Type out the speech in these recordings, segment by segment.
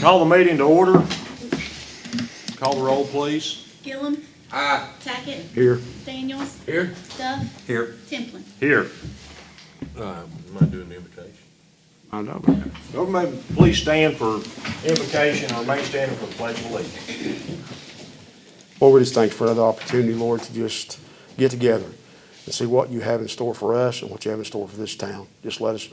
Call the meeting to order. Call the roll, please. Gillum. Aye. Tackett. Here. Daniels. Here. Duff. Here. Templin. Here. Am I doing the invitation? I know. Government, please stand for invocation or remain standing for the pledge of allegiance. Lord, we just thank you for another opportunity, Lord, to just get together and see what you have in store for us and what you have in store for this town. Just let us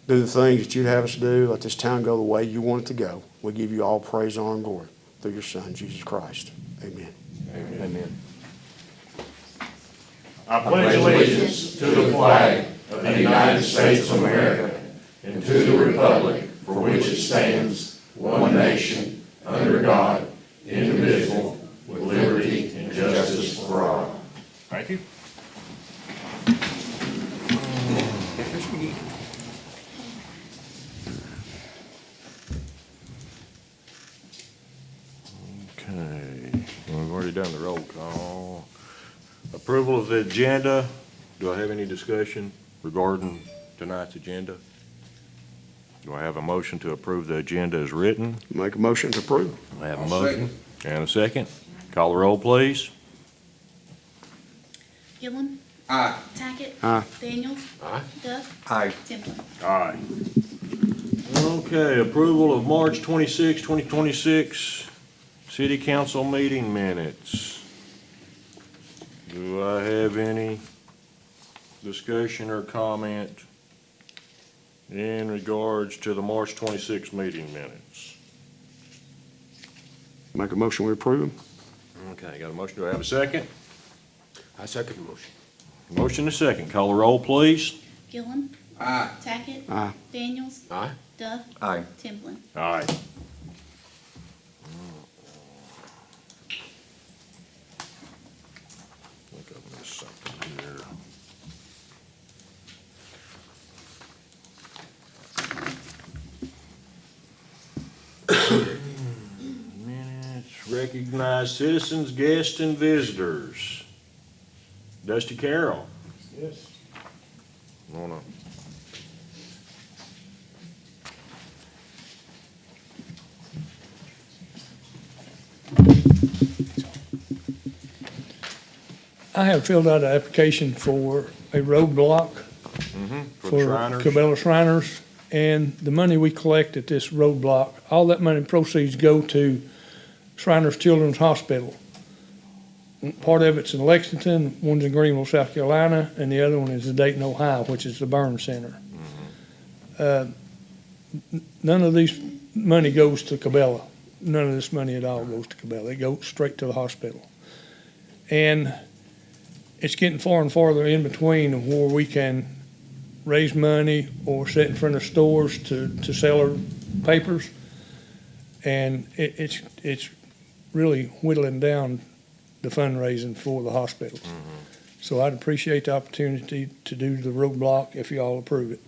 do the things that you'd have us do. Let this town go the way you want it to go. We give you all praise, honor, and glory through your Son, Jesus Christ. Amen. Amen. I pledge allegiance to the flag of the United States of America and to the republic for which it stands, one nation, under God, indivisible, with liberty and justice for all. Thank you. Okay, we've already done the roll call. Approval of the agenda. Do I have any discussion regarding tonight's agenda? Do I have a motion to approve the agenda as written? Make a motion to approve. I have a I'll motion and a second. Call the roll, please. Gillum. Aye. Tackett. Aye. Daniels. Aye. Duff. Aye. Templin. Aye. Okay, approval of March 26, 2026, City Council meeting minutes. Do I have any discussion or comment in regards to the March 26 meeting minutes? Make a motion we approve them. Okay, got a motion. Do I have a second? I second the motion. Motion and a second. Call the roll, please. Gillum. Aye. Tackett. Aye. Daniels. Aye. Duff. Aye. Templin. Aye. Look up this something here. Minutes, recognize citizens, guests, and visitors. Dusty Carroll. Yes. Wanna? I have filled out an application for a roadblock For the Shriners? Cabela Shriners, and the money we collect at this roadblock, all that money proceeds go to Shriners Children's Hospital. Part of it's in Lexington, one's in Greenville, South Carolina, and the other one is in Dayton, Ohio, which is the burn center. None of these money goes to Cabela. None of this money at all goes to Cabela. It goes straight to the hospital. And it's getting far and farther in between where we can raise money or sit in front of stores to sell our papers. And it's really whittling down the fundraising for the hospitals. So I'd appreciate the opportunity to do the roadblock if y'all approve it.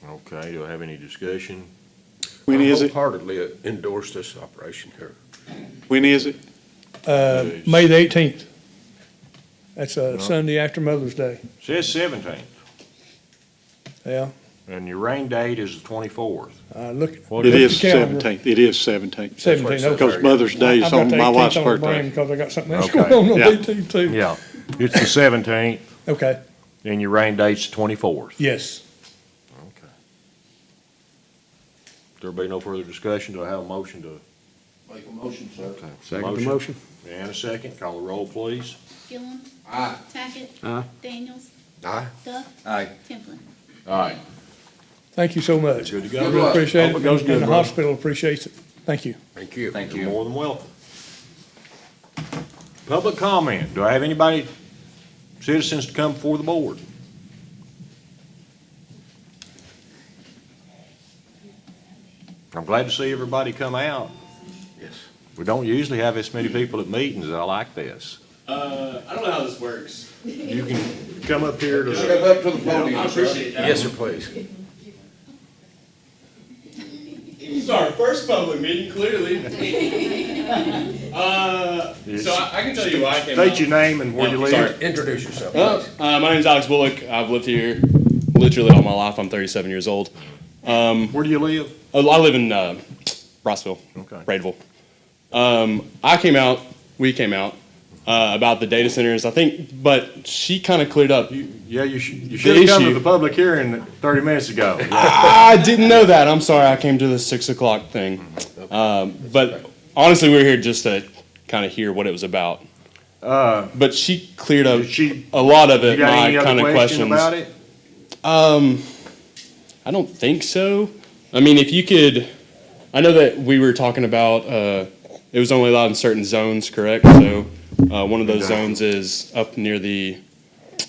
Okay, do I have any discussion? When is it? Wholeheartedly endorse this operation here. When is it? May the 18th. That's a Sunday after Mother's Day. Says 17th, Yeah. and your rain date is the 24th. Look. It is the calendar. 17th. It is 17th. 17th. Okay. Because Mother's Day is on my wife's birthday. Because I got something else Okay. going on the Yeah. 18th too. Yeah, it's the 17th, Okay. and your rain date's the 24th. Yes. Okay. There be no further discussion, do I have a motion to? Make a motion, sir. Okay. Second the motion. And a second, call the roll, please. Gillum. Aye. Tackett. Aye. Daniels. Aye. Duff. Aye. Templin. Aye. Thank you so much. Good to Good go. luck. Appreciate Hope it. it goes good, And the brother. hospital appreciates it. Thank you. Thank you. Thank You're more than welcome. Public comment, do I have anybody, citizens to come before the board? I'm glad to see everybody come out. Yes. We don't usually have this many people at meetings. I like this. I don't know how this works. You can come up here to the, Step up to the podium. I appreciate that. Yes, sir, please. It's our first public meeting, clearly. So I can tell you why I came out. state your name and where you live. Sorry. Introduce yourself, My please. name's Alex Bullock. I've lived here literally all my life. I'm 37 years old. Where do you live? I live in Rossville, Okay. Bradeville. We came out about the data centers, I think, but she kind of cleared up. Yeah, you should have come to issue- the public hearing 30 minutes ago. I didn't know that. I'm sorry. I came to the 6 o'clock thing. But honestly, we were here just to kind of hear what it was about. But she cleared up Did she- a lot of You it, got my any kind other of question questions. about it? I don't think so. I mean, if you could, I know that we were talking about, it was only allowed in certain zones, correct? So, one of those zones is up near the,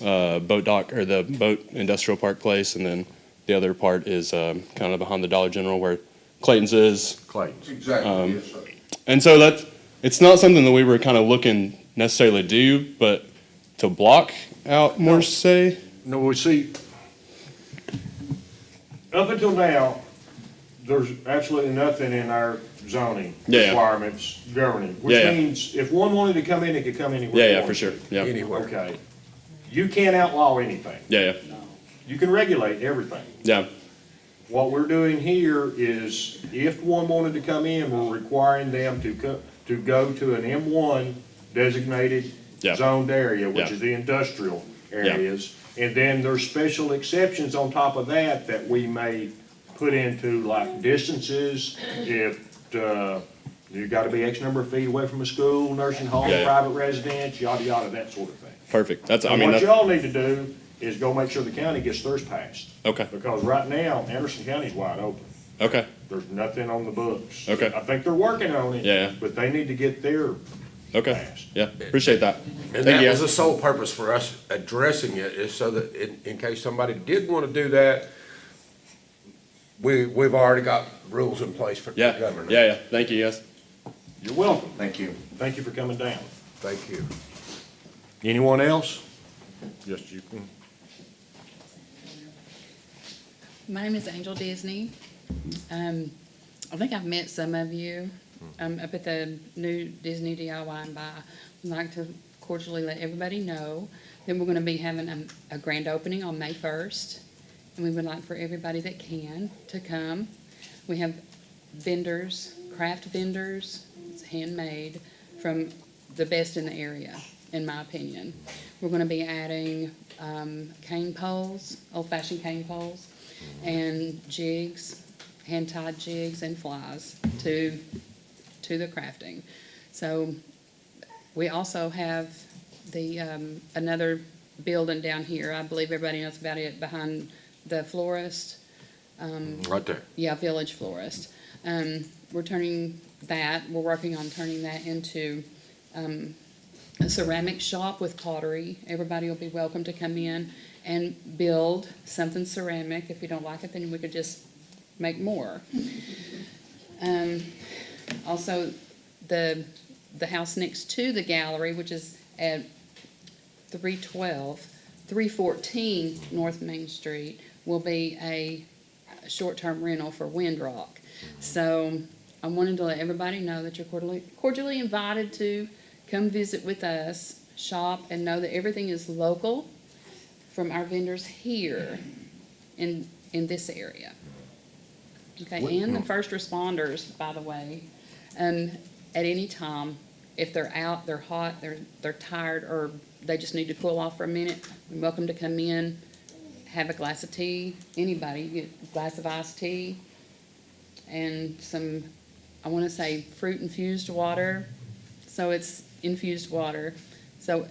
boat dock, or the boat industrial park place, and then the other part is, kind of behind the Dollar General where Clayton's is. Clayton's. Exactly, yes, sir. And so it's not something that we were kind of looking necessarily to do, but to block out more, say? No, we see, up until now, there's absolutely nothing in our zoning Yeah, yeah. requirements governing, which Yeah, yeah. means if one wanted to come in, it could come anywhere. Yeah, it yeah, wanted for sure. to. Yeah, Anywhere. Okay. You can't outlaw anything. yeah, You can regulate everything. yeah, What we're doing here is, if one wanted to come in, we're requiring them to go to an M1 designated Yeah. zoned area, which Yeah. is the industrial areas. And then there's special exceptions on top of that we may put into, like distances, if, you gotta be X number of feet away from a school, nursing home, Yeah, yeah. private residence, yada, yada, that sort of thing. perfect. That's, I And mean, what that's, y'all need to do is go make sure the county gets theirs passed. okay, Because right now, Anderson County's wide open. okay, There's nothing on the books. Okay. I think they're working on it. Yeah. But they need to get their okay, passed. yeah, appreciate that. And Thank that you. was the sole purpose for us addressing it, is so that in case somebody did want to do that, we've already got rules in place for Yeah, governing. yeah, yeah, thank you, yes. You're welcome. Thank you. Thank you for coming down. Thank you. Anyone else? Yes, you can. My name is Angel Disney. I think I've met some of you up at the new Disney DIY and Buy. I'd like to cordially let everybody know that we're going to be having a grand opening on May 1st. And we would like for everybody that can to come. We have vendors, craft vendors, it's handmade, from the best in the area, in my opinion. We're going to be adding cane poles, old-fashioned cane poles, and jigs, hand-tied jigs and flies to the crafting. So we also have the another building down here. I believe everybody knows about it, behind the florist. Right there. Yeah, Village Florist. We're working on turning that into a ceramic shop with pottery. Everybody will be welcome to come in and build something ceramic. If you don't like it, then we could just make more. Also, the house next to the gallery, which is at 314 North Main Street, will be a short-term rental for Windrock. So I wanted to let everybody know that you're cordially invited to come visit with us, shop, and know that everything is local from our vendors here in this area. Okay, and the first responders, by the way, at any time, if they're out, they're hot, they're tired, or they just need to cool off for a minute, you're welcome to come in, have a glass of tea. Anybody, you get a glass of iced tea and some, I want to say, fruit infused water. So it's infused water. So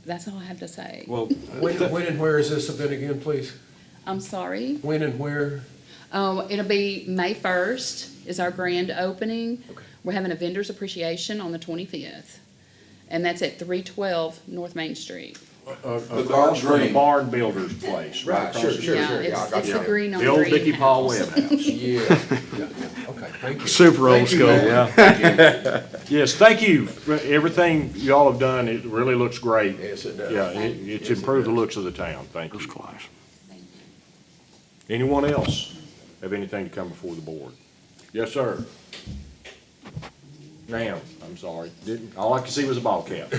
that's all I have to say. Well, When and where is this event again, please? I'm sorry. When and where? Oh, it'll be May 1st is our grand opening. Okay. We're having a vendor's appreciation on the 25th. And that's at 312 North Main Street. across from the green. barn builder's place. Right, across sure, the- sure. Yeah, yeah, I it's got the you. green on The old green Dickie Paul house. Webb house. Yeah, okay, thank you. Super old Thank you, school. man. Yeah. Thank you. Yes, thank you. Everything y'all have done, it really looks great. Yes, it does. Yeah, it's Yes, it improved the does. looks of the town. Thank you. First class. Anyone else have anything to come before the board? Yes, sir. Ma'am, I'm sorry. All I could see was a ball cap.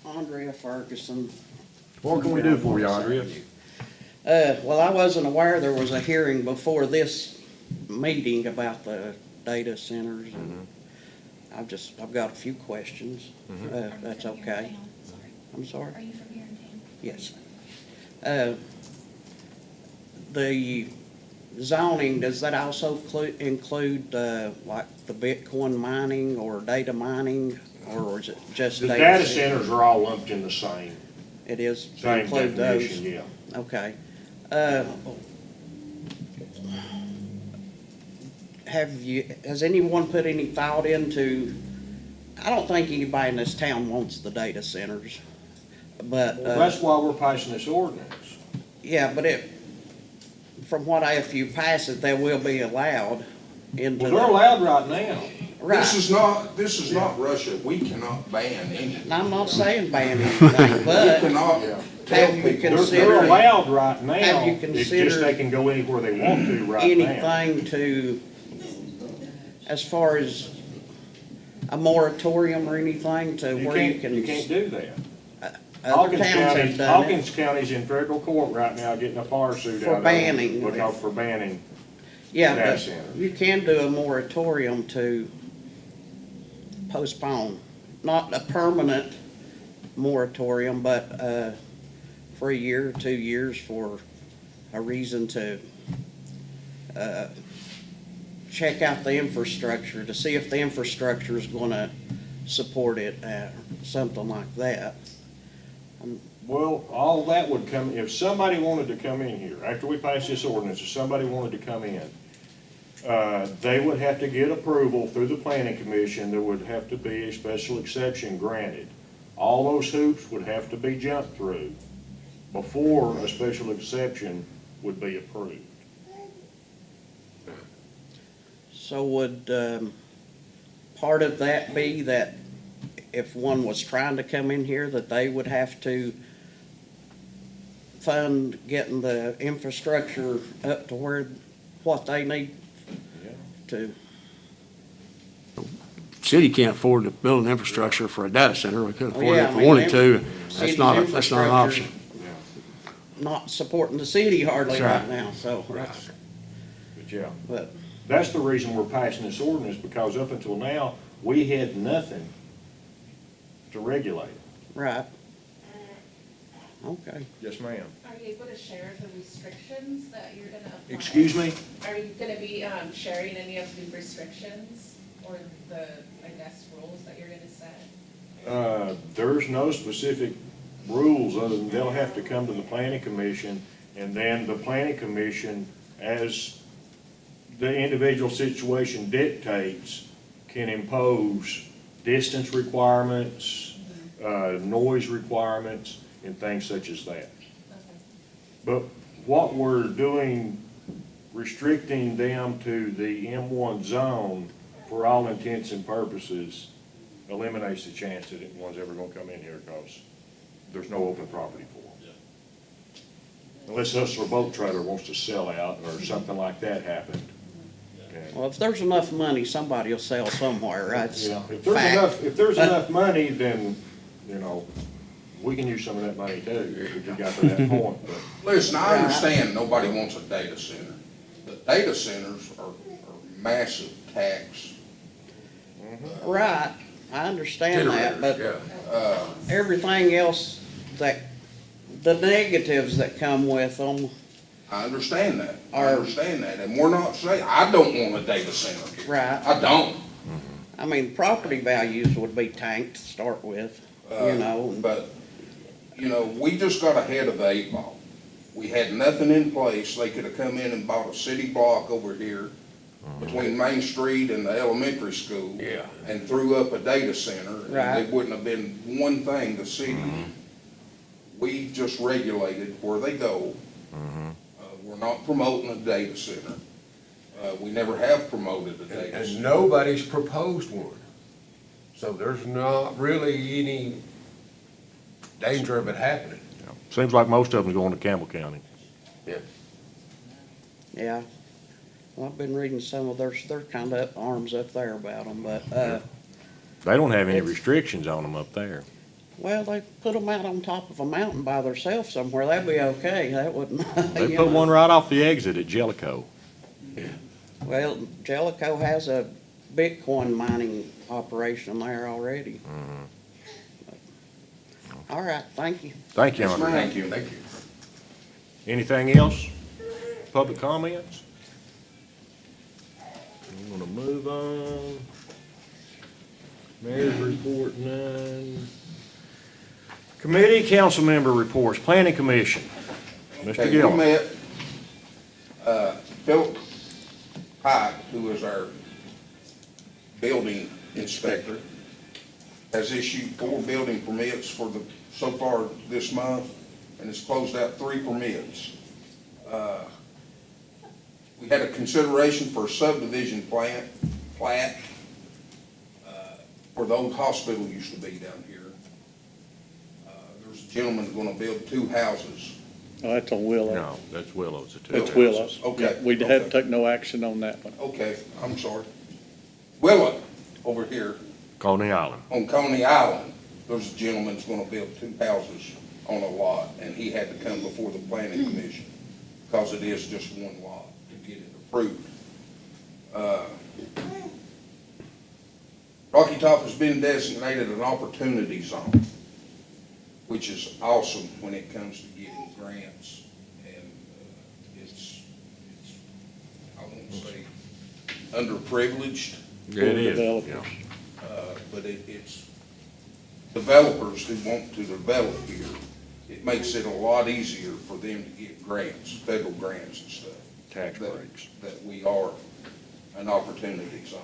Andrea Ferguson. What can we do for you, Andrea? Well, I wasn't aware there was a hearing before this meeting about the data centers, and I've got a few questions. That's okay. I'm sorry? Are you from here in town? Yes. The zoning, does that also include, like the Bitcoin mining or data mining, or is it just The data? data centers are all lumped in the same, It is, same include those? definition, yeah. Okay. Has anyone put any thought into, I don't think anybody in this town wants the data centers, but, Well, that's why we're passing this ordinance. yeah, but from what if you pass it, they will be allowed into Well, they're allowed right now. Right. This is not Russia. We cannot ban anything. And I'm not saying ban anything, We but cannot Yeah. tell have you people. They're considered allowed right now. have you It's just considered they can go anywhere they want to right now. anything to, as far as a moratorium or anything to You where you can't, can? you can't do that. Other Hawkins towns have County, done it. Hawkins County's in federal court right now getting a fire suit For out of them. banning. Because for banning. Yeah, data but centers. you can do a moratorium to postpone, not a permanent moratorium, but, for a year, 2 years for a reason to, check out the infrastructure, to see if the infrastructure is gonna support it, something like that. Well, all that would come, if somebody wanted to come in here, after we pass this ordinance, if somebody wanted to come in, they would have to get approval through the planning commission. There would have to be a special exception granted. All those hoops would have to be jumped through before a special exception would be approved. So would, part of that be that if one was trying to come in here, that they would have to fund getting the infrastructure up to what they need to? City can't afford to build an infrastructure for a data center. We could afford it Yeah, if I we mean, wanted to. city's That's not an option. Not supporting the city hardly That's right right. now, so, But yeah, but, that's the reason we're passing this ordinance, because up until now, we had nothing to regulate it. right. Okay. Yes, ma'am. Are you able to share the restrictions that you're gonna apply? Excuse me? Are you gonna be, sharing any of the restrictions or the, I guess, rules that you're gonna set? There's no specific rules other than they'll have to come to the planning commission, and then the planning commission, as the individual situation dictates, can impose distance requirements, noise requirements, and things such as that. Okay. But what we're doing, restricting them to the M1 zone, for all intents and purposes, eliminates the chance that anyone's ever gonna come in here, because there's no open property for them. Unless Hustler Boat Trailer wants to sell out, or something like that happened. And, Well, if there's enough money, somebody will sell somewhere, right? It's yeah, if fact. there's enough money, then, we can use some of that money too, if we got to that point, but. Listen, I understand nobody wants a data center, but data centers are massive tax. Right, I understand that, but Yeah. everything else the negatives that come with them, I understand that. I Are- understand that. And we're not saying, I don't want a data center here. right? I don't. I mean, property values would be tanked to start with, and- But, we just got ahead of the 8 ball. We had nothing in place. They could have come in and bought a city block over here between Main Street and the elementary school. Yeah. And threw up a data center. Right. And it wouldn't have been one thing, the city. We just regulated where they go. We're not promoting a data center. We never have promoted a data And center. nobody's proposed one. So there's not really any danger of it happening. Seems like most of them's going to Campbell County. yeah. Well, I've been reading some of they're kind of up arms up there about them, but, They don't have any restrictions on them up there. Well, they put them out on top of a mountain by themselves somewhere, that'd be okay, that wouldn't. They you put know. one right off the exit at Jellicoe. Well, Jellicoe has a Bitcoin mining operation there already. All right, thank you. Thank you, Yes, Andre. ma'am. Thank you. Thank you. Anything else? Public comments? I'm gonna move on. Mayor's report, none. Committee, council member reports, planning commission. Mr. Okay, we Gillum. met, Philip Pike, who is our building inspector, has issued 4 building permits so far this month, and has closed out 3 permits. We had a consideration for a subdivision plat, where the old hospital used to be down here. There's a gentleman gonna build 2 houses. Oh, that's on Willow. No, that's Willow's. That's Willow's. Okay, Yeah, we okay. have took no action on that one. Okay, I'm sorry. Willow, over here Coney Island. on Coney Island, there's a gentleman that's gonna build 2 houses on a lot, and he had to come before the planning commission, because it is just one lot to get it approved. Rocky Top has been designated an opportunity zone, which is awesome when it comes to getting grants. And it's, I won't say underprivileged, Yeah, it is. Developers. but it's developers who want to develop here. It makes it a lot easier for them to get grants, federal grants and stuff. Tax that- breaks. That we are an opportunity zone.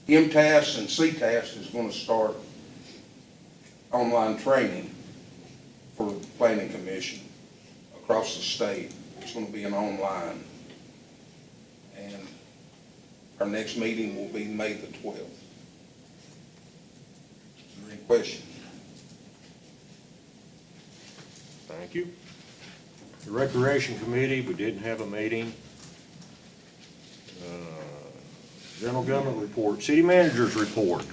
MTAS and CTAS is gonna start online training for the planning commission across the state. It's gonna be an online. And our next meeting will be May the 12th. Is there any questions? Thank you. The Recreation Committee, we didn't have a meeting. General Government Report, City Manager's Report.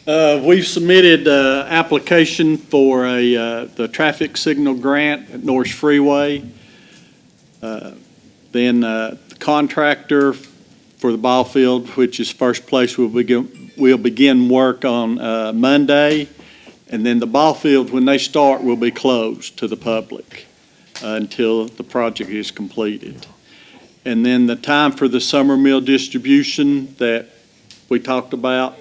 We've submitted application for the traffic signal grant at Norris Freeway. Then the contractor for the ball field, which is First Place, will begin work on Monday. And then the ball field, when they start, will be closed to the public until the project is completed. And then the time for the summer meal distribution that we talked about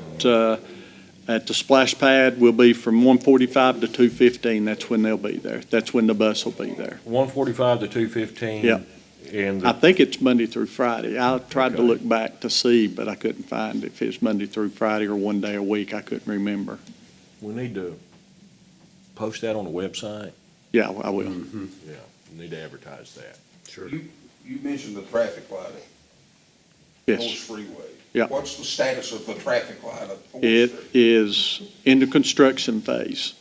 at the splash pad will be from 1:45 to 2:15. That's when they'll be there. That's when the bus will be there. 1:45 to 2:15. Yep. And I think it's Monday through Friday. I tried to Okay. look back to see, but I couldn't find if it's Monday through Friday or one day a week. I couldn't remember. we need to post that on the website. Yeah, I will. Yeah, we need to advertise that. You mentioned the traffic light at Norris Yes. Freeway. Yeah. What's the status of the traffic light at Fourth It Street? is in the construction phase.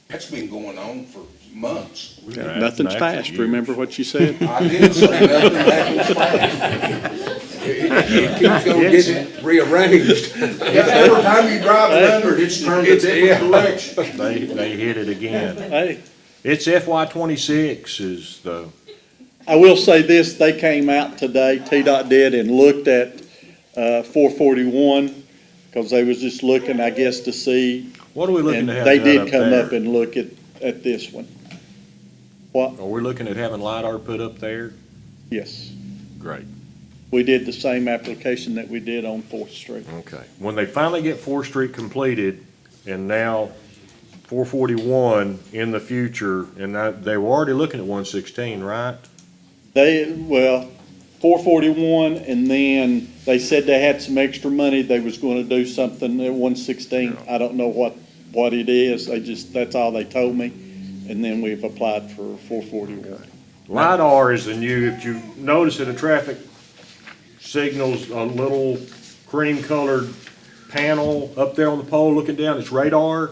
That's been going on for months. Yeah, Nothing's that's fast. years. Remember what you said? I didn't say nothing happens fast. It keeps gonna get rearranged. Yeah, every time you drive under it, it's turned a different direction. They hit it again. Hey, It's FY 26 is the, I will say this, they came out today, TDOT did, and looked at 441, because they was just looking, I guess, to see. what are we looking And to have they done did up come there? up and look at this one. What? Are we looking at having LiDAR put up there? Yes. Great, We did the same application that we did on 4th Street. okay. When they finally get 4th Street completed, and now 441 in the future, and they were already looking at 116, right? 441, and then they said they had some extra money, they was gonna do something at 116. I don't know what it is, that's all they told me. And then we've applied for 441. LiDAR is the new, if you notice that a traffic signal's a little cream-colored panel up there on the pole looking down, it's radar.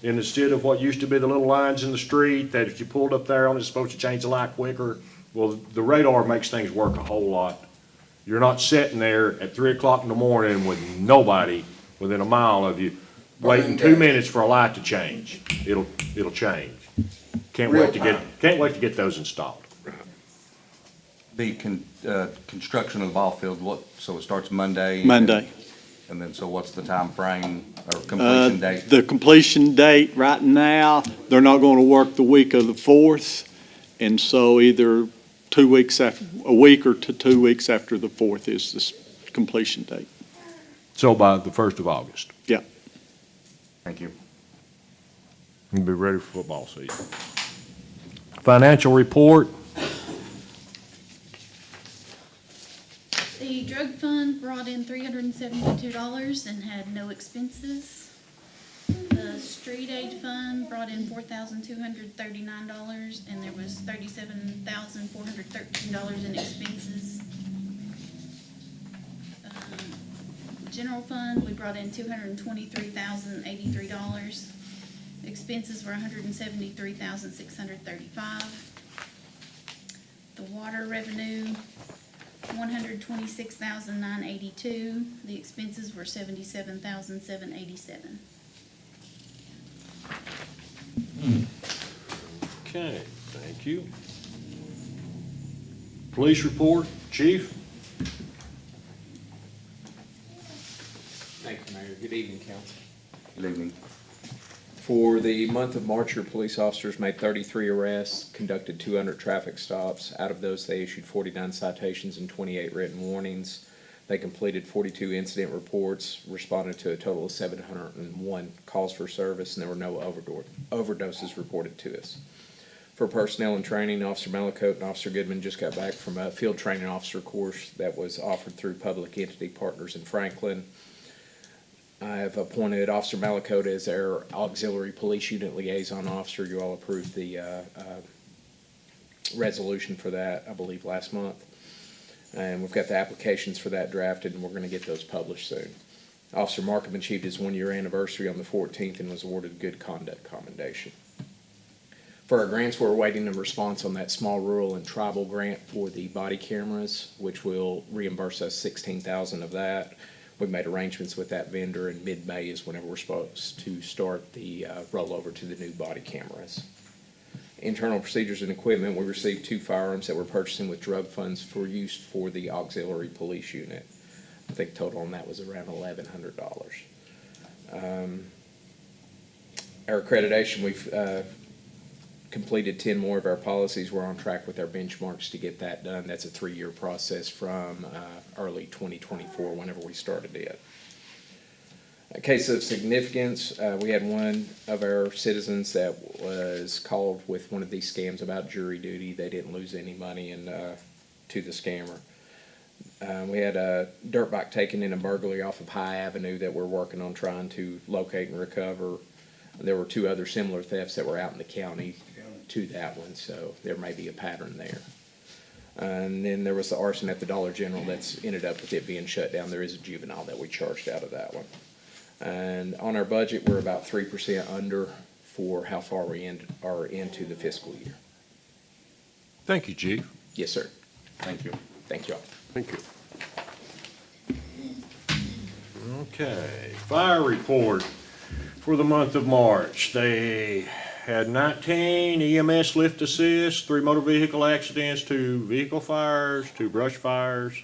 And instead of what used to be the little lines in the street, that if you pulled up there on, it's supposed to change the light quicker. Well, the radar makes things work a whole lot You're not sitting there at 3 o'clock in the morning with nobody within a mile of you, waiting 2 minutes for a light to change. It'll change. Can't wait to Real get those installed. The construction of the ball field, so it starts Monday? Monday. And then, so what's the time frame or completion date? The completion date, right now, they're not going to work the week of the 4th, and so either 2 weeks after, a week or 2 weeks after the 4th is the completion date. So by the 1st of August. Yeah. Thank you. You'll be ready for football season. Financial report. The drug fund brought in $372 and had no expenses. The street aid fund brought in $4,239 and there was $37,413 in expenses. General fund, we brought in $223,083. Expenses were $173,635. The water revenue, $126,982. The expenses were $77,787. Okay, thank you. Police report, chief? Thank you, Mayor. Good evening, council. Good evening. For the month of March, your police officers made 33 arrests, conducted 200 traffic stops. Out of those, they issued 49 citations and 28 written warnings. They completed 42 incident reports, responded to a total of 701 calls for service, and there were no overdoses reported to us. For personnel and training, Officer Melicote and Officer Goodman just got back from a field training officer course that was offered through Public Entity Partners in Franklin. I have appointed Officer Melicote as our auxiliary police unit liaison officer. You all approved the resolution for that, I believe, last month. And we've got the applications for that drafted, and we're going to get those published soon. Officer Markham achieved his 1-year anniversary on the 14th and was awarded Good Conduct Commendation. For our grants, we're awaiting a response on that small rural and tribal grant for the body cameras, which will reimburse us $16,000 of that. We've made arrangements with that vendor, and mid-May is whenever we're supposed to start the rollover to the new body cameras. Internal procedures and equipment, we received 2 firearms that we're purchasing with drug funds for use for the auxiliary police unit. I think total on that was around $1,100. Our accreditation, we've completed 10 more of our policies. We're on track with our benchmarks to get that done. That's a 3-year process from early 2024, whenever we started it. A case of significance, we had one of our citizens that was called with one of these scams about jury duty. They didn't lose any money to the scammer. We had a dirt bike taken in a burglary off of High Avenue that we're working on trying to locate and recover. There were 2 other similar thefts that were out in the county to that one, so there may be a pattern there. And then there was the arson at the Dollar General that's ended up with it being shut down. There is a juvenile that we charged out of that one. And on our budget, we're about 3% under for how far we are into the fiscal year. Thank you, chief. Yes, sir. Thank you. Thank you all. Thank you. Okay, fire report for the month of March. They had 19 EMS lift assist, 3 motor vehicle accidents, 2 vehicle fires, 2 brush fires,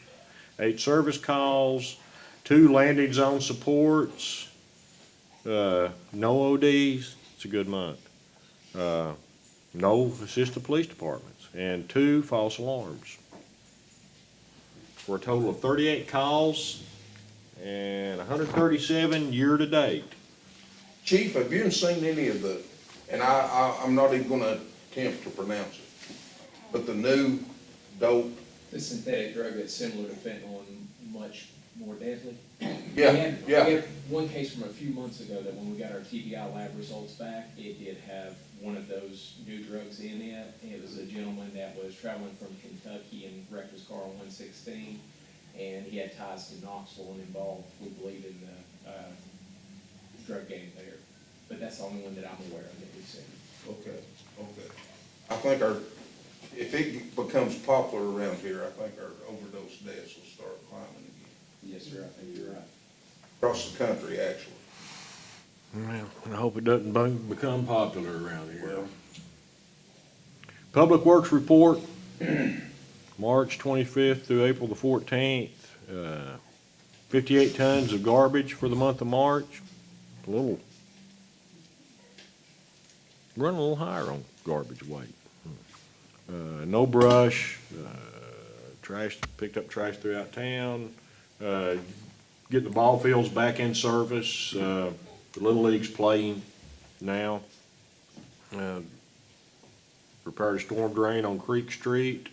8 service calls, 2 landing zone supports, no ODs. It's a good month. No assistant police departments, and 2 false alarms. For a total of 38 calls and 137 year-to-date. Chief, have you seen any of the, and I'm not even gonna attempt to pronounce it, but the new dope? The synthetic drug that's similar to fentanyl and much more deadly. Yeah. We had one case from a few months ago that when we got our TBI lab results back, it did have one of those new drugs in it. It was a gentleman that was traveling from Kentucky and wrecked his car on 116, and he had ties to Knoxville and involved, we believe, in the drug game there. But that's the only one that I'm aware of that we've seen. Okay. I think our If it becomes popular around here, I think our overdose deaths will start climbing again. Yes, sir, I think you're right. Across the country, actually. Well, I hope it doesn't become popular around here. Public Works Report, March 25th through April the 14th. 58 tons of garbage for the month of March. Running a little higher on garbage weight. No brush, trash, picked up trash throughout town, getting the ball fields back in service, the Little League's playing now. Repaired a storm drain on Creek Street.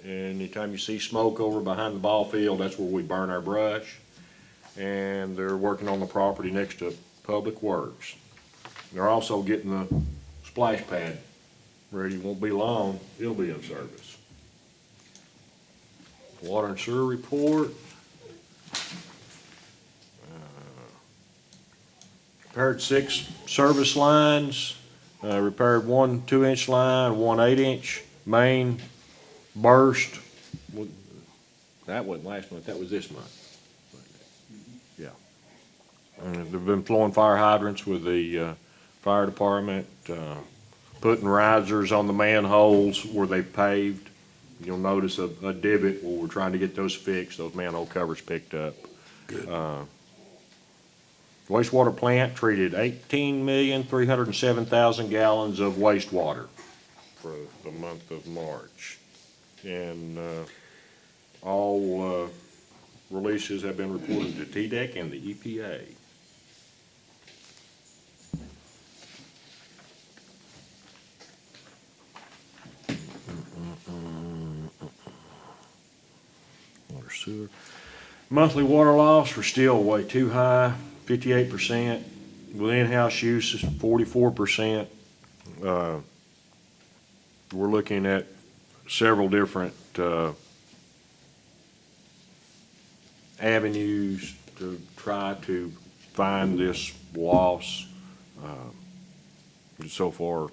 Anytime you see smoke over behind the ball field, that's where we burn our brush. And they're working on the property next to Public Works. They're also getting the splash pad ready. Won't be long, it'll be in service. Water and sewer report. Repaired 6 service lines, repaired 1 2-inch line, 1 8-inch main burst. That wasn't last month, that was this month. Yeah. And they've been flowing fire hydrants with the fire department, putting risers on the manholes where they paved. You'll notice a divot where we're trying to get those fixed, those manhole covers picked up. Good. Wastewater plant treated 18,307,000 gallons of wastewater for the month of March. And all releases have been reported to TDEC and the EPA. Water sewer. Monthly water loss, we're still way too high, 58%. With in-house use is 44%. We're looking at several different avenues to try to find this loss. So far, we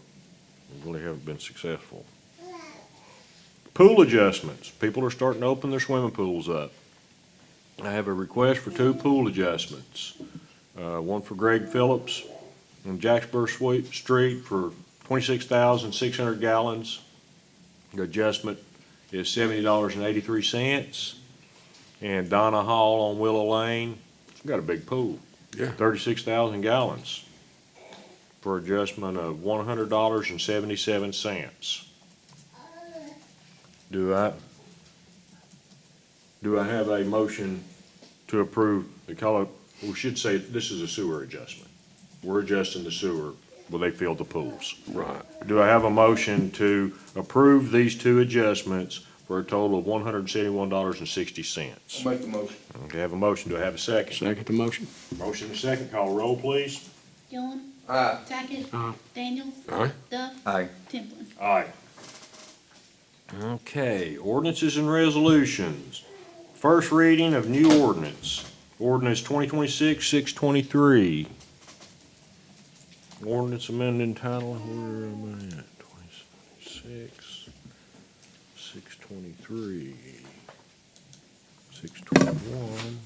really haven't been successful. Pool adjustments. People are starting to open their swimming pools up. I have a request for 2 pool adjustments. One for Greg Phillips on Jacksboro Street for 26,600 gallons. The adjustment is $70.83. And Donna Hall on Willow Lane, got a big pool. Yeah. 36,000 gallons for adjustment of $100.77. Do I have a motion to approve the color? We should say this is a sewer adjustment. We're adjusting the sewer where they fill the pools. Right. Do I have a motion to approve these 2 adjustments for a total of $171.60? I'll make the motion. Okay, I have a motion. Do I have a second? Second the motion. Motion and second. Call roll, please. Gillum. Aye. Tackett. Aye. Daniels. Aye. Duff. Aye. Timplin. Aye. Okay, ordinances and resolutions. First reading of new ordinance. Ordinance 2026-623. Ordinance amending title, where am I at? 2026, 623, 621.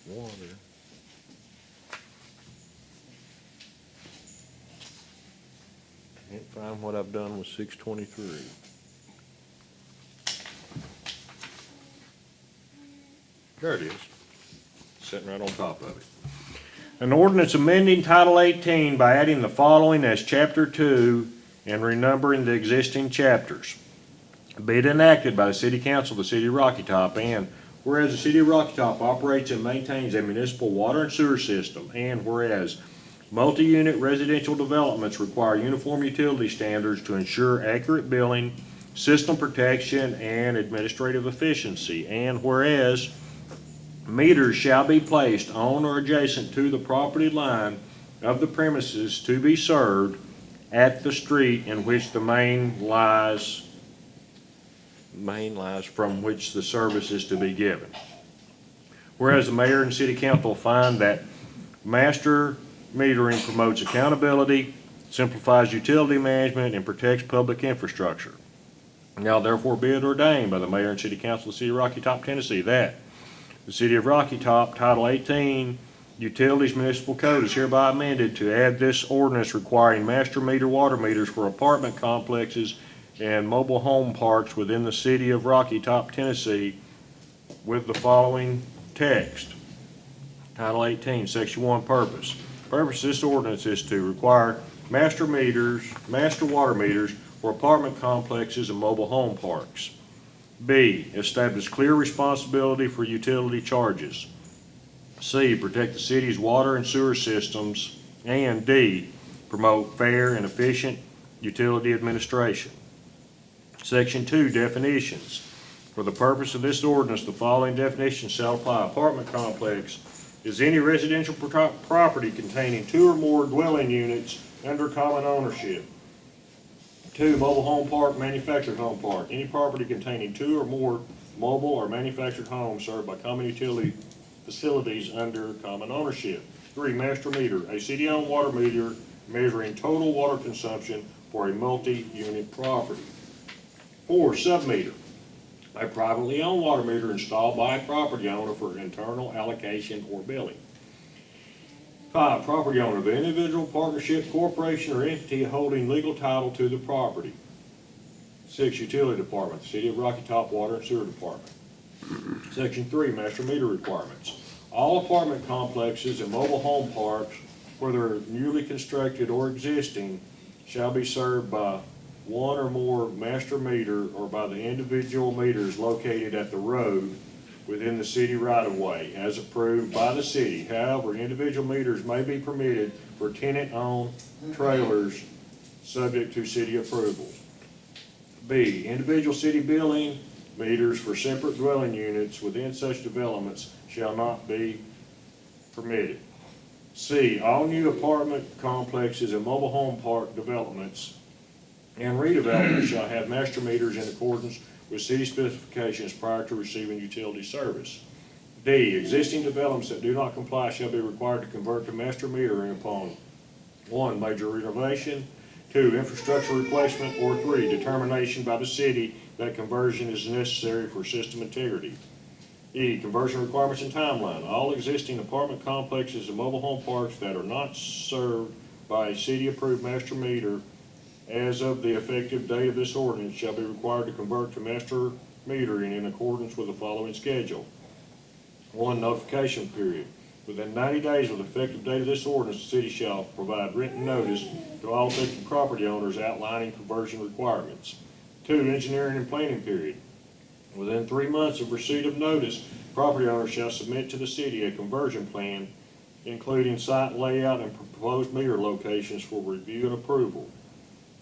Water. Can't find what I've done with 623. There it is, sitting right on top of it. An ordinance amending Title 18 by adding the following as Chapter 2 and renumbering the existing chapters. Be it enacted by the City Council of the City of Rocky Top, and whereas the City of Rocky Top operates and maintains a municipal water and sewer system, and whereas multi-unit residential developments require uniform utility standards to ensure accurate billing, system protection, and administrative efficiency, and whereas meters shall be placed on or adjacent to the property line of the premises to be served at the street in which the main lies from which the service is to be given. Whereas the mayor and city council find that master metering promotes accountability, simplifies utility management, and protects public infrastructure. Now therefore be it ordained by the mayor and city council of the city of Rocky Top, Tennessee, that the city of Rocky Top, Title 18, Utilities Municipal Code is hereby amended to add this ordinance requiring master meter water meters for apartment complexes and mobile home parks within the city of Rocky Top, Tennessee, with the following text. Title 18, Section 1, Purpose. Purpose of this ordinance is to require master water meters for apartment complexes and mobile home parks. B, establish clear responsibility for utility charges. C, protect the city's water and sewer systems. And D, promote fair and efficient utility administration. Section 2, definitions. For the purpose of this ordinance, the following definitions shall apply. Apartment complex is any residential property containing 2 or more dwelling units under common ownership. 2, mobile home park, manufactured home park. Any property containing 2 or more mobile or manufactured homes served by common utility facilities under common ownership. 3, master meter, a city-owned water meter measuring total water consumption for a multi-unit property. 4, submeter, a privately owned water meter installed by a property owner for internal allocation or billing. 5, property owner, the individual, partnership, corporation, or entity holding legal title to the property. 6, utility department, the City of Rocky Top Water and Sewer Department. Section 3, master meter requirements. All apartment complexes and mobile home parks, whether newly constructed or existing, shall be served by 1 or more master meter or by the individual meters located at the road within the city right-of-way, as approved by the city. However, individual meters may be permitted for tenant-owned trailers, subject to city approval. B, individual city billing meters for separate dwelling units within such developments shall not be permitted. C, all new apartment complexes and mobile home park developments and redevelopment shall have master meters in accordance with city specifications prior to receiving utility service. D, existing developments that do not comply shall be required to convert to master metering upon 1, major renovation, 2, infrastructure replacement, or 3, determination by the city that conversion is necessary for system integrity. E, conversion requirements and timeline. All existing apartment complexes and mobile home parks that are not served by a city-approved master meter as of the effective date of this ordinance shall be required to convert to master metering in accordance with the following schedule. 1, notification period. Within 90 days of the effective date of this ordinance, the city shall provide written notice to all affected property owners outlining conversion requirements. 2, engineering and planning period. Within 3 months of receipt of notice, property owners shall submit to the city a conversion plan, including site layout and proposed meter locations for review and approval.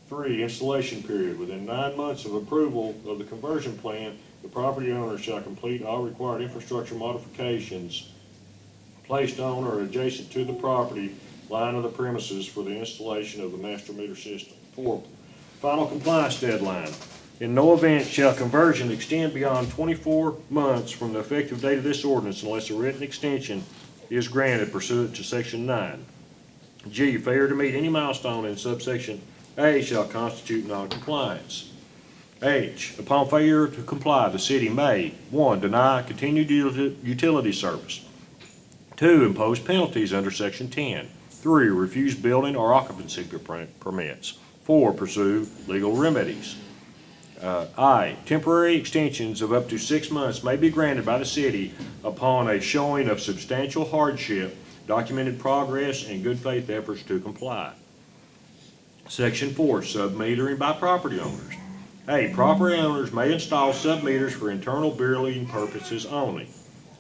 3, installation period. Within 9 months of approval of the conversion plan, the property owner shall complete all required infrastructure modifications placed on or adjacent to the property line of the premises for the installation of the master meter system. 4, final compliance deadline. In no event shall conversion extend beyond 24 months from the effective date of this ordinance unless a written extension is granted pursuant to Section 9. G, failure to meet any milestone in subsection A shall constitute noncompliance. H, upon failure to comply, the city may, 1, deny continued utility service. 2, impose penalties under Section 10. 3, refuse building or occupancy permits. 4, pursue legal remedies. I, temporary extensions of up to 6 months may be granted by the city upon a showing of substantial hardship, documented progress, and good faith efforts to comply. Section 4, submetering by property owners. A, property owners may install submeters for internal billing purposes only.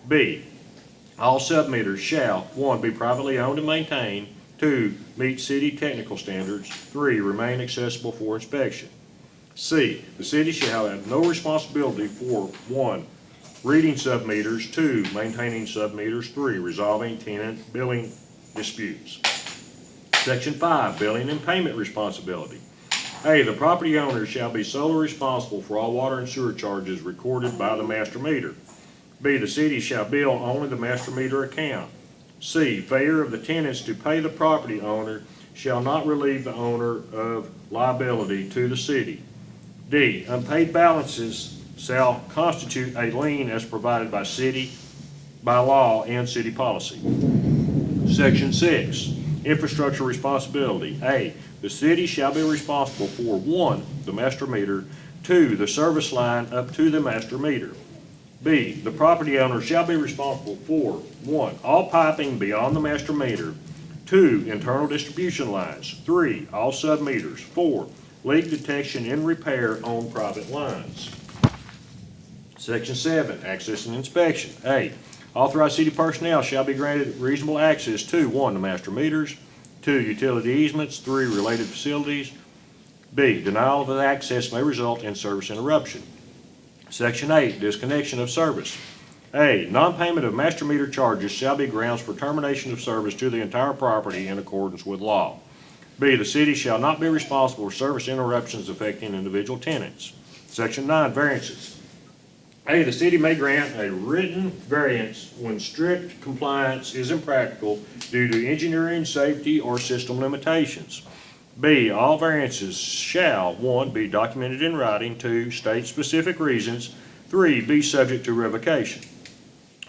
B, all submeters shall, 1, be privately owned and maintained, 2, meet city technical standards, 3, remain accessible for inspection. C, the city shall have no responsibility for 1, reading submeters, 2, maintaining submeters, 3, resolving tenant billing disputes. Section 5, billing and payment responsibility. A, the property owner shall be solely responsible for all water and sewer charges recorded by the master meter. B, the city shall bill only the master meter account. C, failure of the tenants to pay the property owner shall not relieve the owner of liability to the city. D, unpaid balances shall constitute a lien as provided by law and city policy. Section 6, infrastructure responsibility. A, the city shall be responsible for 1, the master meter, 2, the service line up to the master meter. B, the property owner shall be responsible for 1, all piping beyond the master meter, 2, internal distribution lines, 3, all sub-meters, 4, leak detection and repair on private lines. Section 7, access and inspection. A, authorized city personnel shall be granted reasonable access to 1, the master meters, 2, utility easements, 3, related facilities. B, denial of access may result in service interruption. Section 8, disconnection of service. A, non-payment of master meter charges shall be grounds for termination of service to the entire property in accordance with law. B, the city shall not be responsible for service interruptions affecting individual tenants. Section 9, variances. A, the city may grant a written variance when strict compliance is impractical due to engineering, safety, or system limitations. B, all variances shall, 1, be documented in writing, 2, state specific reasons, 3, be subject to revocation.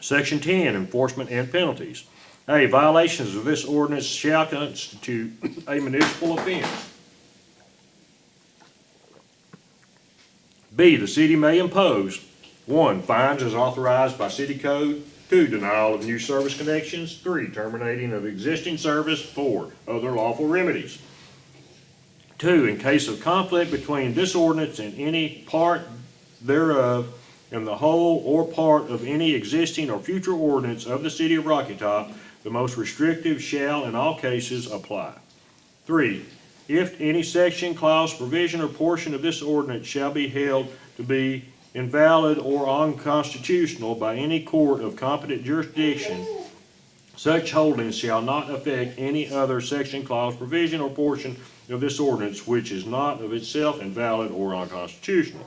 Section 10, enforcement and penalties. A, violations of this ordinance shall constitute a municipal offense. B, the city may impose 1, fines as authorized by city code, 2, denial of new service connections, 3, terminating of existing service, 4, other lawful remedies. 2, in case of conflict between this ordinance and any part thereof, and the whole or part of any existing or future ordinance of the city of Rocky Top, the most restrictive shall in all cases apply. 3, if any section, clause, provision, or portion of this ordinance shall be held to be invalid or unconstitutional by any court of competent jurisdiction, such holdings shall not affect any other section, clause, provision, or portion of this ordinance which is not of itself invalid or unconstitutional.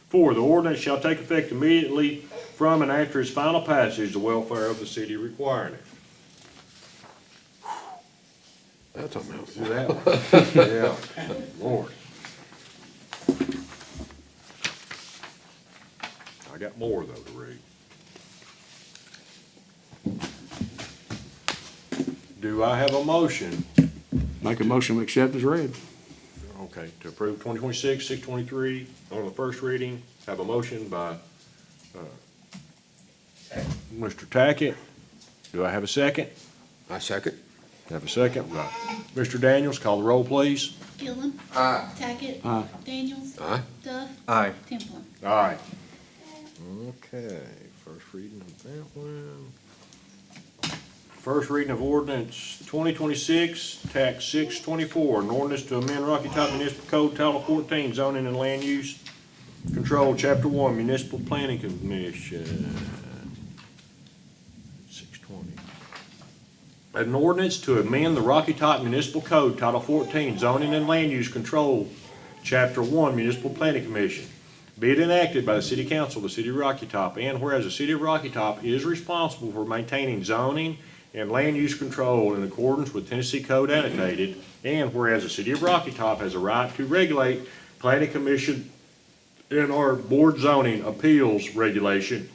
4, the ordinance shall take effect immediately from and after its final passage, the welfare of the city requiring it. That's a mouthful. See that one? Yeah, Lord. I got more though to read. Do I have a motion? Make a motion to accept as read. Okay, to approve 2026-623 on the first reading. Have a motion by Mr. Tackett. Do I have a second? I second. Have a second by Mr. Daniels. Call the roll, please. Gillum. Aye. Tackett. Aye. Daniels. Aye. Duff. Aye. Timplin. Aye. Okay, first reading of that one. First reading of ordinance 2026, tax 624, an ordinance to amend Rocky Top Municipal Code, Title 14, zoning and land use control, Chapter 1, Municipal Planning Commission. 620. An ordinance to amend the Rocky Top Municipal Code, Title 14, zoning and land use control, Chapter 1, Municipal Planning Commission. Be it enacted by the City Council of the City of Rocky Top, and whereas the City of Rocky Top is responsible for maintaining zoning and land use control in accordance with Tennessee Code annotated, and whereas the City of Rocky Top has a right to regulate planning commission and our board zoning appeals regulation,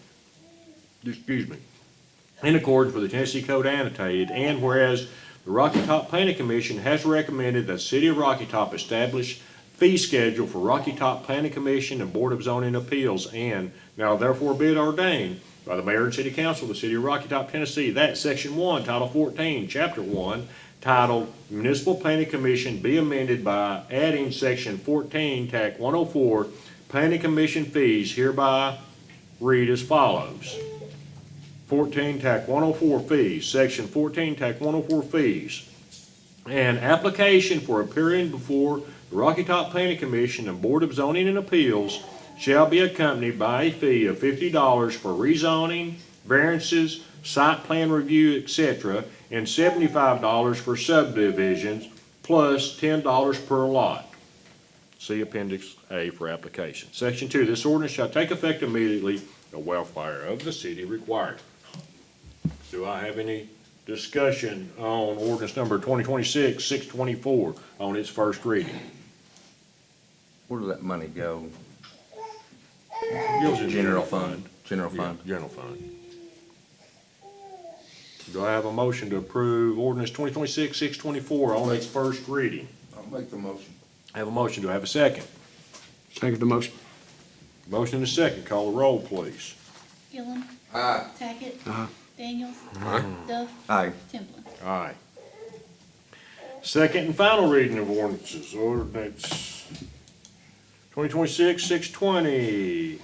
in accordance with the Tennessee Code annotated, and whereas the Rocky Top Planning Commission has recommended that the City of Rocky Top establish fee schedule for Rocky Top Planning Commission and Board of Zoning Appeals, and now therefore be it ordained by the Mayor and City Council of the City of Rocky Top, Tennessee, that Section 1, Title 14, Chapter 1, titled Municipal Planning Commission be amended by adding Section 14, TAC 104, Planning Commission fees hereby read as follows. 14, TAC 104 fees, Section 14, TAC 104 fees. An application for appearing before the Rocky Top Planning Commission and Board of Zoning and Appeals shall be accompanied by a fee of $50 for rezoning, variances, site plan review, etc., and $75 for subdivisions, plus $10 per lot. See Appendix A for application. Section 2, this ordinance shall take effect immediately the welfare of the city required. Do I have any discussion on ordinance number 2026-624 on its first reading? Where does that money go? Goes in General fund. General Yeah, fund. general fund. Do I have a motion to approve ordinance 2026-624 on its first reading? I'll make the motion. I have a motion. Do I have a second? Second the motion. Motion and a second. Call the roll, please. Gillum. Aye. Tackett. Aye. Daniels. Aye. Duff. Aye. Timplin. Aye. Second and final reading of ordinances, ordinance 2026-620.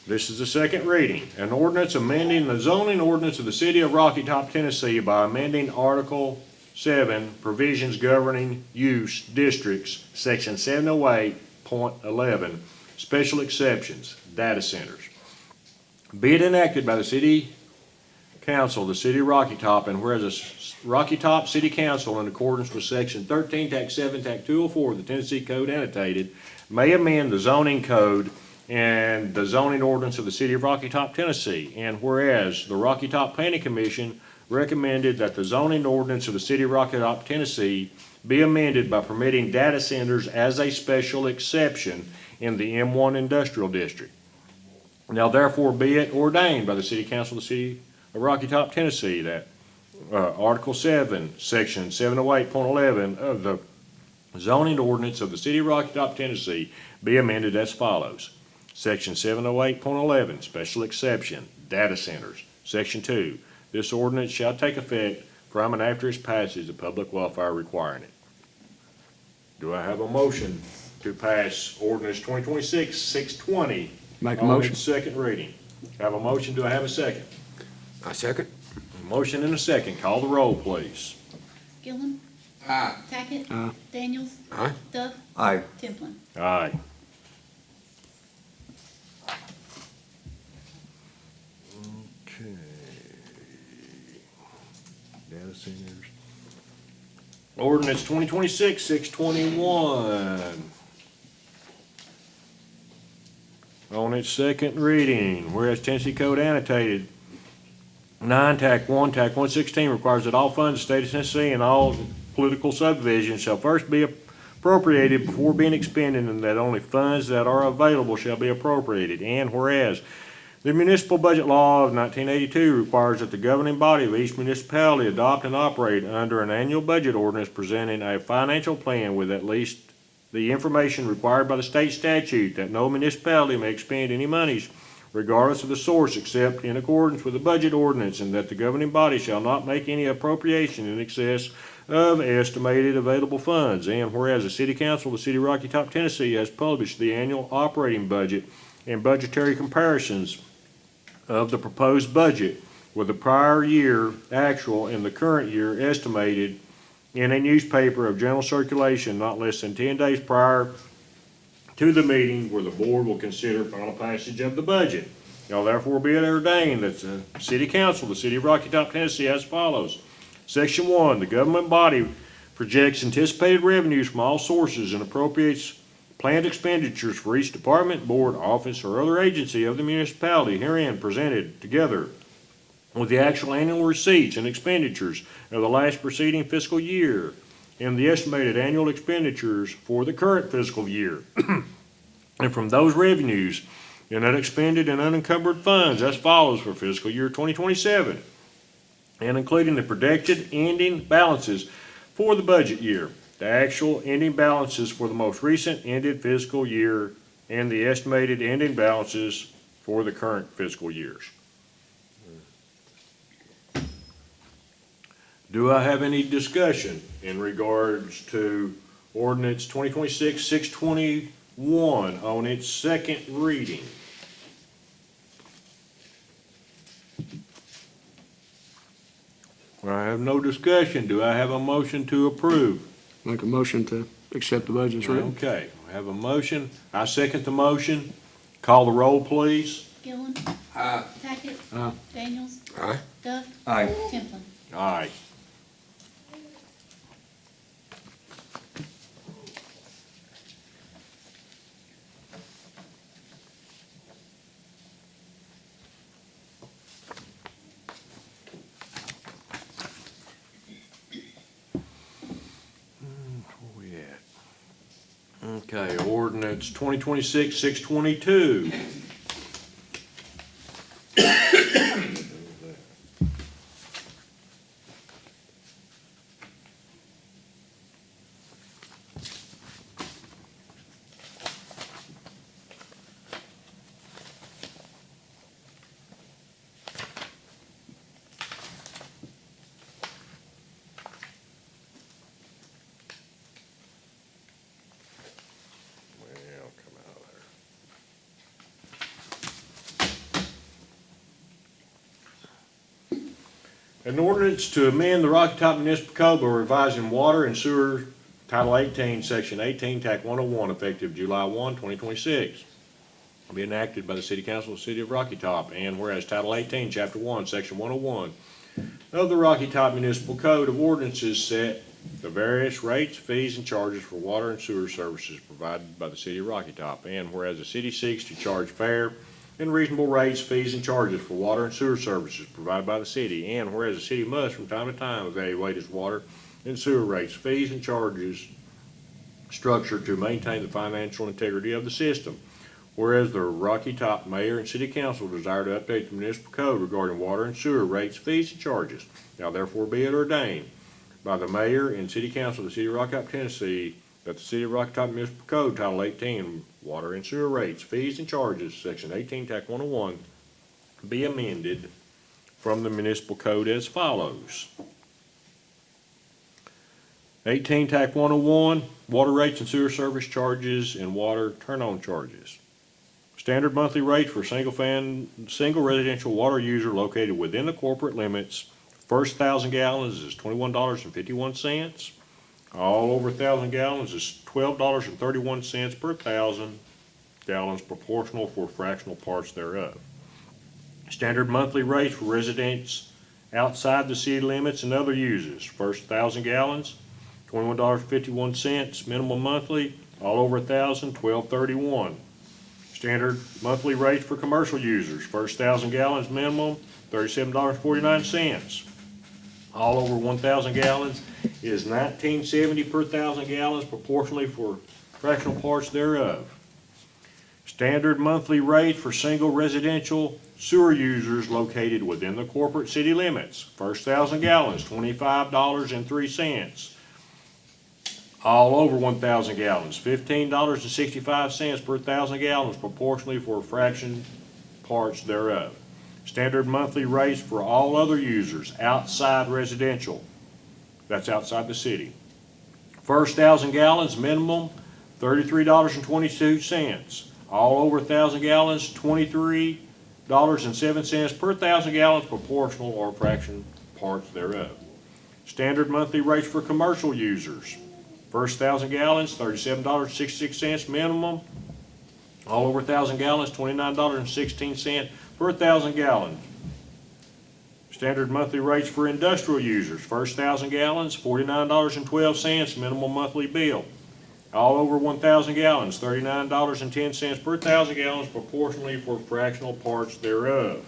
This is the second reading. An ordinance amending the zoning ordinance of the city of Rocky Top, Tennessee by amending Article 7, provisions governing use districts, Section 708.11, special exceptions, data centers. Be it enacted by the City Council of the City of Rocky Top, and whereas the Rocky Top City Council, in accordance with Section 13, Tac 7, Tac 204 of the Tennessee Code annotated, may amend the zoning code and the zoning ordinance of the City of Rocky Top, Tennessee. And whereas the Rocky Top Planning Commission recommended that the zoning ordinance of the City of Rocky Top, Tennessee be amended by permitting data centers as a special exception in the M1 Industrial District. Now therefore be it ordained by the City Council of the City of Rocky Top, Tennessee, that Article 7, Section 708.11 of the zoning ordinance of the City of Rocky Top, Tennessee be amended as follows. Section 708.11, special exception, data centers. Section 2, this ordinance shall take effect from and after its passage, the public welfare requiring it. Do I have a motion to pass ordinance 2026-620 Make a on motion. its second reading? Have a motion, do I have a second? I second. Motion and a second, call the roll, please. Gillum. Aye. Tackett. Aye. Daniels. Aye. Duff. Aye. Timplin. Aye. Okay. Data centers. Ordinance 2026-621. On its second reading, whereas Tennessee Code annotated 9 Tac 1, Tac 116 requires that all funds of the state of Tennessee and all political subdivisions shall first be appropriated before being expended, and that only funds that are available shall be appropriated. And whereas the municipal budget law of 1982 requires that the governing body of each municipality adopt and operate under an annual budget ordinance presenting a financial plan with at least the information required by the state statute, that no municipality may expend any monies regardless of the source except in accordance with the budget ordinance, and that the governing body shall not make any appropriation in excess of estimated available funds. And whereas the City Council of the City of Rocky Top, Tennessee has published the annual operating budget and budgetary comparisons of the proposed budget with the prior year actual and the current year estimated in a newspaper of general circulation not less than 10 days prior to the meeting where the board will consider final passage of the budget. Now therefore be it ordained that the City Council of the City of Rocky Top, Tennessee as follows. Section 1, the government body projects anticipated revenues from all sources and appropriates planned expenditures for each department, board, office, or other agency of the municipality herein presented together with the actual annual receipts and expenditures of the last preceding fiscal year and the estimated annual expenditures for the current fiscal year. And from those revenues and unexpended and unencumbered funds as follows for fiscal year 2027, and including the projected ending balances for the budget year, the actual ending balances for the most recent ended fiscal year, and the estimated ending balances for the current fiscal years. Do I have any discussion in regards to ordinance 2026-621 on its second reading? I have no discussion. Do I have a motion to approve? Make a motion to accept the budget as written. Okay, I have a motion. I second the motion. Call the roll, please. Gillum. Aye. Tackett. Aye. Daniels. Aye. Duff. Aye. Timplin. Aye. Okay, ordinance 2026-622. Well, come out of there. An ordinance to amend the Rocky Top Municipal Code by revising water and sewer Title 18, Section 18, TAC 101, effective July 1, 2026. Be enacted by the City Council of the City of Rocky Top, and whereas Title 18, Chapter 1, Section 101 of the Rocky Top Municipal Code of Ordinances set the various rates, fees, and charges for water and sewer services provided by the City of Rocky Top, and whereas the city seeks to charge fair and reasonable rates, fees, and charges for water and sewer services provided by the city, and whereas the city must from time to time evaluate its water and sewer rates, fees, and charges structure to maintain the financial integrity of the system. Whereas the Rocky Top Mayor and City Council desire to update the municipal code regarding water and sewer rates, fees, and charges. Now therefore be it ordained by the Mayor and City Council of the City of Rocky Top, Tennessee, that the City of Rocky Top Municipal Code, Title 18, Water and Sewer Rates, Fees, and Charges, Section 18, TAC 101, be amended from the municipal code as follows. 18, TAC 101, Water Rates and Sewer Service Charges and Water Turn-On Charges. Standard monthly rates for single residential water user located within the corporate limits. First 1,000 gallons is $21.51. All over 1,000 gallons is $12.31 per 1,000 gallons, proportional for fractional parts thereof. Standard monthly rates for residents outside the city limits and other users. First 1,000 gallons, $21.51. Minimum monthly, all over 1,000, $12.31. Standard monthly rates for commercial users. First 1,000 gallons minimum, $37.49. All over 1,000 gallons is $19.70 per 1,000 gallons, proportionally for fractional parts thereof. Standard monthly rate for single residential sewer users located within the corporate city limits. First 1,000 gallons, $25.03. All over 1,000 gallons, $15.65 per 1,000 gallons, proportionally for fraction parts thereof. Standard monthly rates for all other users outside residential, that's outside the city. First 1,000 gallons minimum, $33.22. All over 1,000 gallons, $23.07 per 1,000 gallons, proportional or fraction parts thereof. Standard monthly rates for commercial users. First 1,000 gallons, $37.66 minimum. All over 1,000 gallons, $29.16 per 1,000 gallons. Standard monthly rates for industrial users. First 1,000 gallons, $49.12 minimum monthly bill. All over 1,000 gallons, $39.10 per 1,000 gallons, proportionally for fractional parts thereof.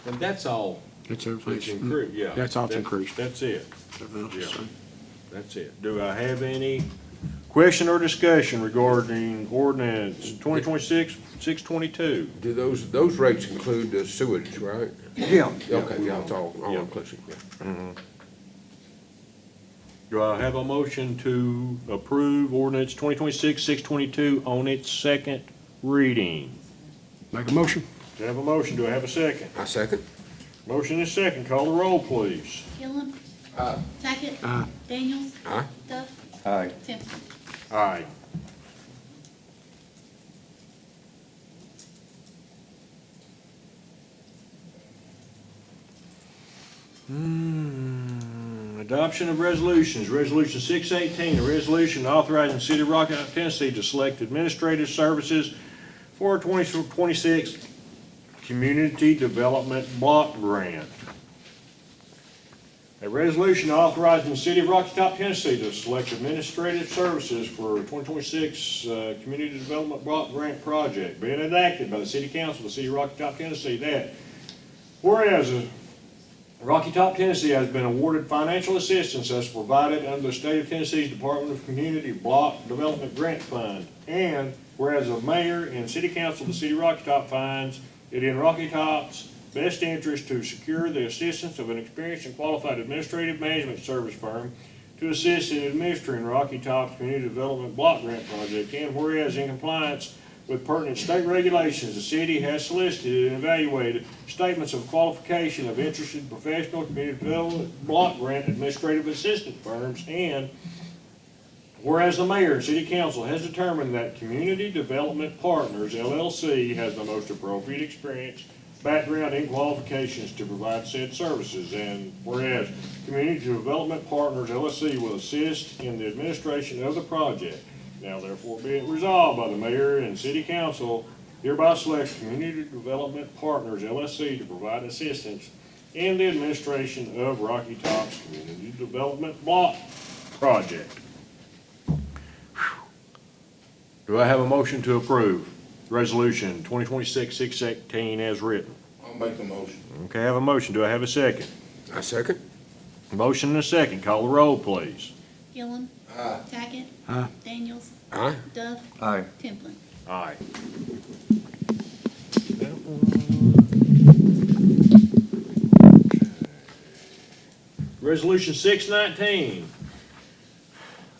And that's all. It's It's everything. increased, yeah. That's all it's increased. That's it. Yeah, that's it. Do I have any question or discussion regarding ordinance 2026-622? Do those rates include the sewage, right? Yeah. Okay, yeah, it's all Yeah. inclusive, yeah. Do I have a motion to approve ordinance 2026-622 on its second reading? Make a motion. Do I have a motion? Do I have a second? I second. Motion is second. Call the roll, please. Gillum. Aye. Tackett. Aye. Daniels. Aye. Duff. Aye. Simpson. Aye. Adoption of resolutions. Resolution 618, a resolution authorizing the City of Rocky Mount, Tennessee to select administrative services for a 2026 Community Development Block Grant. A resolution authorizing the City of Rocky Top, Tennessee to select administrative services for a 2026 Community Development Block Grant project being enacted by the City Council of the City of Rocky Top, Tennessee, that Whereas Rocky Top, Tennessee has been awarded financial assistance as provided under the State of Tennessee's Department of Community Block Development Grant Fund. And whereas the mayor and city council of the city of Rocky Top finds it in Rocky Top's best interest to secure the assistance of an experienced and qualified administrative management service firm to assist in administering Rocky Top's Community Development Block Grant Project. And whereas in compliance with pertinent state regulations, the city has solicited and evaluated statements of qualification of interested professional community development block grant administrative assistant firms. And whereas the mayor and city council has determined that Community Development Partners LLC has the most appropriate experience, background, and qualifications to provide said services. And whereas Community Development Partners LLC will assist in the administration of the project. Now therefore be it resolved by the mayor and city council hereby selects Community Development Partners LLC to provide assistance in the administration of Rocky Top's Community Development Block Project. Do I have a motion to approve Resolution 2026-618 as written? I'll make the motion. Okay, I have a motion. Do I have a second? I second. Motion and a second. Call the roll, please. Gillum. Aye. Tackett. Aye. Daniels. Aye. Duff. Aye. Templin. Aye. Resolution 619.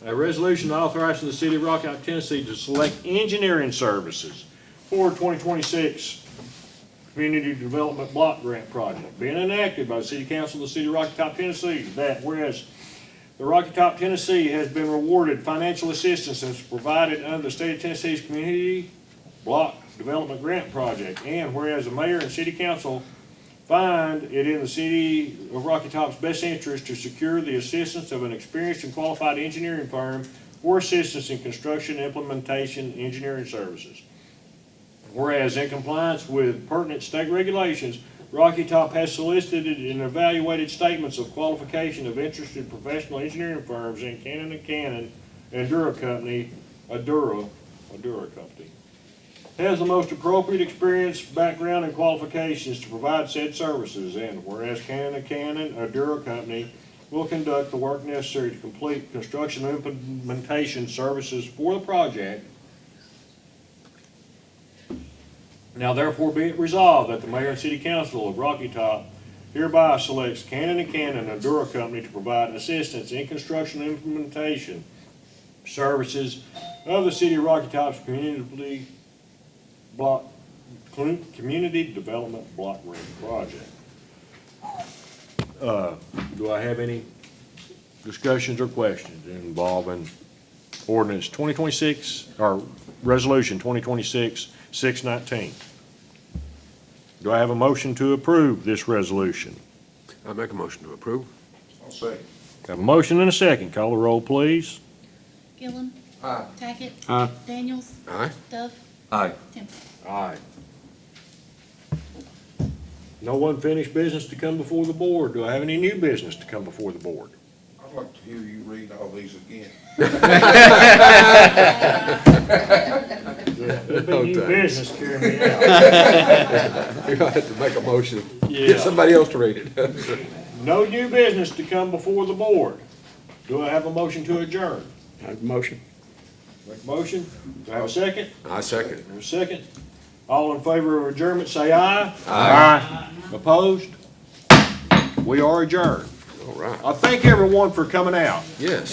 A resolution authorizing the city of Rocky Top, Tennessee to select engineering services for 2026 Community Development Block Grant Project. Being enacted by the City Council of the City of Rocky Top, Tennessee, that whereas the Rocky Top, Tennessee has been awarded financial assistance as provided under the State of Tennessee's Community Block Development Grant Project. And whereas the mayor and city council find it in the city of Rocky Top's best interest to secure the assistance of an experienced and qualified engineering firm for assistance in construction, implementation, engineering services. Whereas in compliance with pertinent state regulations, Rocky Top has solicited and evaluated statements of qualification of interested professional engineering firms in Cannon & Cannon and Dura Company, Adura Company, has the most appropriate experience, background, and qualifications to provide said services. And whereas Cannon & Cannon, Adura Company, will conduct the work necessary to complete construction and implementation services for the project. Now therefore be it resolved that the mayor and city council of Rocky Top hereby selects Cannon & Cannon and Dura Company to provide assistance in construction and implementation services of the city of Rocky Top's Community Development Block Grant Project. Do I have any discussions or questions involving ordinance 2026 or resolution 2026-619? Do I have a motion to approve this resolution? I make a motion to approve. I'll second. Have a motion and a second. Call the roll, please. Gillum. Aye. Tackett. Aye. Daniels. Aye. Duff. Aye. Templin. Aye. No unfinished business to come before the board. Do I have any new business to come before the board? I'd like to hear you read all these again. There's been new business carrying me out. You're gonna have to make a motion. Yeah. Get somebody else to read it. No new business to come before the board. Do I have a motion to adjourn? I have a motion. Make a motion? Do I have a second? I second. Have a second? All in favor of adjournment, say aye. Aye. Opposed? We are adjourned. All right. I thank everyone for coming out. Yes.